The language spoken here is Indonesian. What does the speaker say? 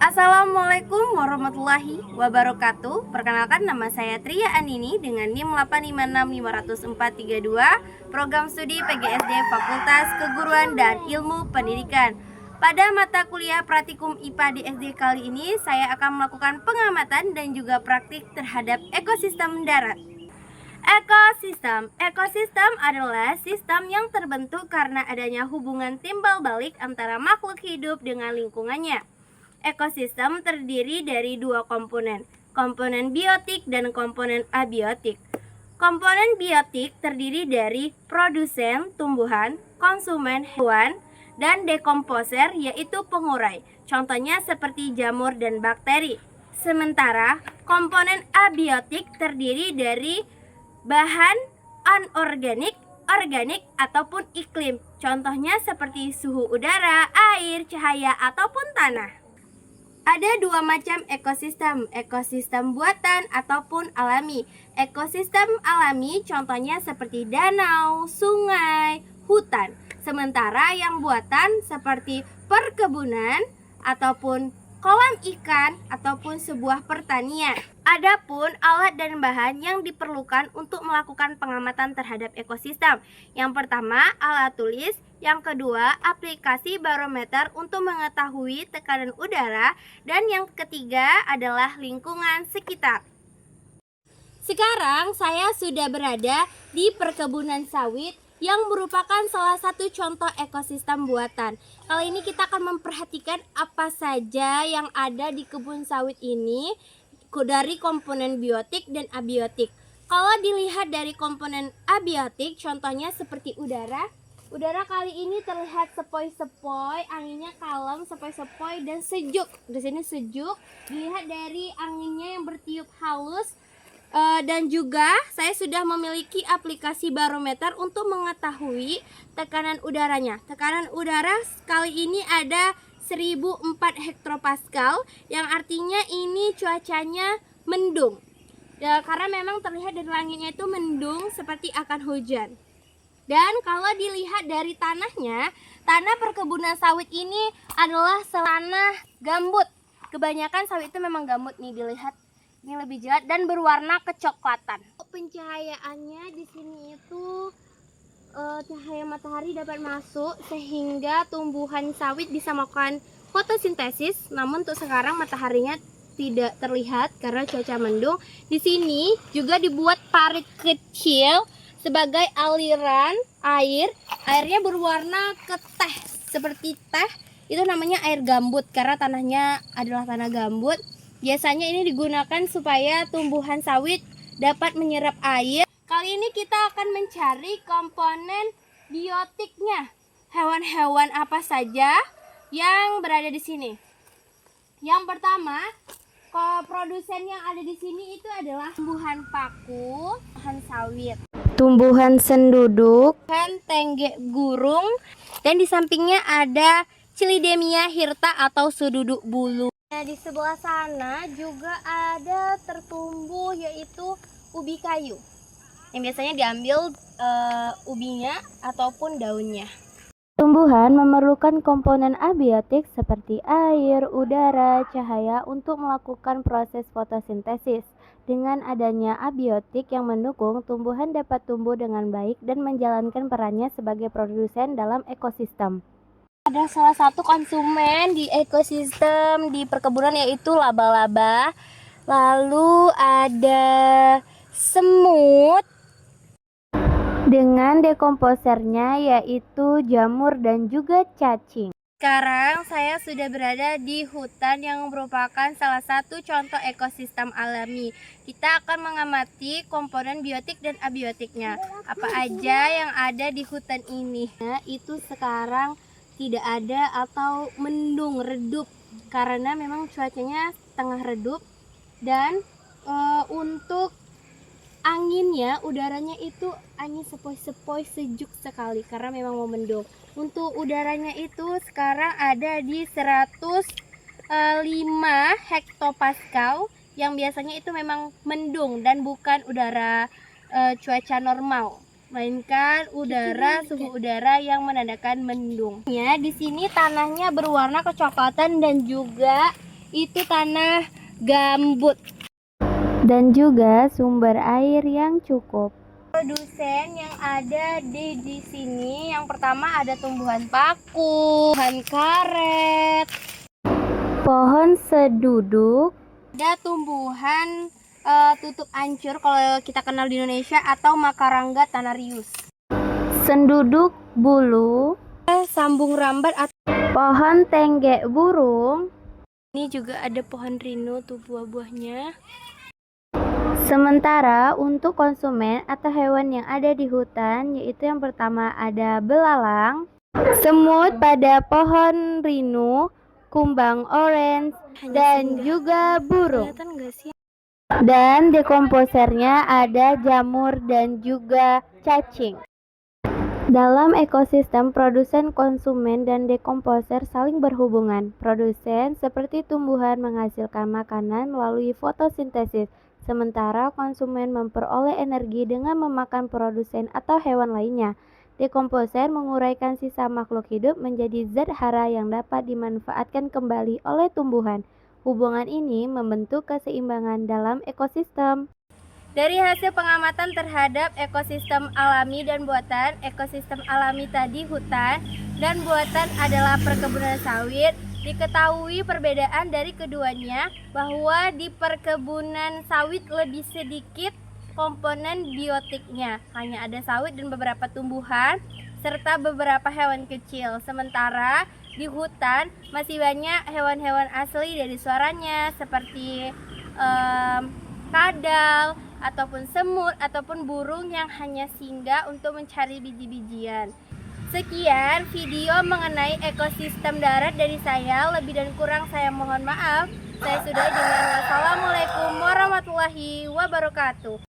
Assalamualaikum warahmatullahi wabarakatuh. Perkenalkan, nama saya Tria Anini dengan NIM 856500432, Program Studi PGSD Fakultas Keguruan dan Ilmu Pendidikan. Pada mata kuliah praktikum IPA di SD kali ini, saya akan melakukan pengamatan dan juga praktik terhadap ekosistem darat. Ekosistem adalah sistem yang terbentuk karena adanya hubungan timbal balik antara makhluk hidup dengan lingkungannya. Ekosistem terdiri dari dua komponen biotik dan komponen abiotik. Komponen biotik terdiri dari produsen tumbuhan, konsumen hewan, dan dekomposer yaitu pengurai. Contohnya seperti jamur dan bakteri. Sementara komponen abiotik terdiri dari bahan anorganik, organik, ataupun iklim. Contohnya seperti suhu udara, air, cahaya, ataupun tanah. Ada dua macam ekosistem buatan ataupun alami. Ekosistem alami contohnya seperti danau, sungai, hutan. Sementara yang buatan seperti perkebunan ataupun kolam ikan ataupun sebuah pertanian. Adapun alat dan bahan yang diperlukan untuk melakukan pengamatan terhadap ekosistem. Yang pertama, alat tulis. Yang kedua, aplikasi barometer untuk mengetahui tekanan udara. Dan yang ketiga adalah lingkungan sekitar. Sekarang saya sudah berada di perkebunan sawit yang merupakan salah satu contoh ekosistem buatan. Kali ini kita akan memperhatikan apa saja yang ada di kebun sawit ini dari komponen biotik dan abiotik. Kalau dilihat dari komponen abiotik, contohnya seperti udara. Udara kali ini terlihat sepoi-sepoi, anginnya kalem, sepoi-sepoi dan sejuk. Di sini sejuk. Dilihat dari anginnya yang bertiup halus. Dan juga saya sudah memiliki aplikasi barometer untuk mengetahui tekanan udaranya. Tekanan udara kali ini ada 1004 hektopascal, yang artinya ini cuacanya mendung. Ya, karena memang terlihat dari langitnya itu mendung seperti akan hujan. Dan kalau dilihat dari tanahnya, tanah perkebunan sawit ini adalah tanah gambut. Kebanyakan sawit itu memang gambut nih, dilihat. Ini lebih jelas dan berwarna kecoklatan. Pencahayaannya di sini itu cahaya matahari dapat masuk sehingga tumbuhan sawit bisa melakukan fotosintesis. Namun untuk sekarang mataharinya tidak terlihat karena cuaca mendung. Di sini juga dibuat parit kecil sebagai aliran air. Airnya berwarna keteh seperti teh. Itu namanya air gambut karena tanahnya adalah tanah gambut. Biasanya ini digunakan supaya tumbuhan sawit dapat menyerap air. Kali ini kita akan mencari komponen biotiknya. Hewan-hewan apa saja yang berada di sini? Yang pertama, produsen yang ada di sini itu adalah tumbuhan paku, tumbuhan sawit, tumbuhan senduduk, tumbuhan tenggek gurung, dan di sampingnya ada Chilidemia hirta atau sududuk bulu. Nah, di sebelah sana juga ada tertumbuh yaitu ubi kayu yang biasanya diambil ubinya ataupun daunnya. Tumbuhan memerlukan komponen abiotik seperti air, udara, cahaya untuk melakukan proses fotosintesis. Dengan adanya abiotik yang mendukung, tumbuhan dapat tumbuh dengan baik dan menjalankan perannya sebagai produsen dalam ekosistem. Ada salah satu konsumen di ekosistem di perkebunan yaitu laba-laba. Lalu ada semut dengan dekomposernya yaitu jamur dan juga cacing. Sekarang saya sudah berada di hutan yang merupakan salah satu contoh ekosistem alami. Kita akan mengamati komponen biotik dan abiotiknya. Apa aja yang ada di hutan ini? Nah, itu sekarang tidak ada atau mendung redup karena memang cuacanya tengah redup. Dan untuk anginnya, udaranya itu angin sepoi-sepoi sejuk sekali karena memang mau mendung. Untuk udaranya itu sekarang ada di 105 hektopascal, yang biasanya itu memang mendung dan bukan udara cuaca normal, melainkan suhu udara yang menandakan mendung. Ya, di sini tanahnya berwarna kecoklatan dan juga itu tanah gambut. Dan juga sumber air yang cukup. Produsen yang ada di sini, yang pertama ada tumbuhan paku, tumbuhan karet, pohon seduduk, ada tumbuhan tutup ancur kalau kita kenal di Indonesia, atau Macaranga tanarius, senduduk bulu, sambung rambat atau pohon tenggek burung. ini juga ada pohon rino tuh buah-buahnya. Sementara untuk konsumen atau hewan yang ada di hutan, yaitu yang pertama ada belalang, semut pada pohon rinu, kumbang orange, dan juga burung. Kelihatan nggak sih? Dan dekomposernya ada jamur dan juga cacing. Dalam ekosistem, produsen, konsumen, dan dekomposer saling berhubungan. Produsen seperti tumbuhan menghasilkan makanan melalui fotosintesis, sementara konsumen memperoleh energi dengan memakan produsen atau hewan lainnya. Dekomposer menguraikan sisa makhluk hidup menjadi zat hara yang dapat dimanfaatkan kembali oleh tumbuhan. Hubungan ini membentuk keseimbangan dalam ekosistem. Dari hasil pengamatan terhadap ekosistem alami dan buatan, ekosistem alami tadi hutan dan buatan adalah perkebunan sawit. Diketahui perbedaan dari keduanya bahwa di perkebunan sawit lebih sedikit komponen biotiknya, hanya ada sawit dan beberapa tumbuhan serta beberapa hewan kecil. Sementara di hutan masih banyak hewan-hewan asli dari suaranya seperti kadal, ataupun semut, ataupun burung yang hanya singgah untuk mencari biji-bijian. Sekian video mengenai ekosistem darat dari saya. Lebih dan kurang saya mohon maaf. Saya sudah dengan wassalamualaikum warahmatullahi wabarakatuh.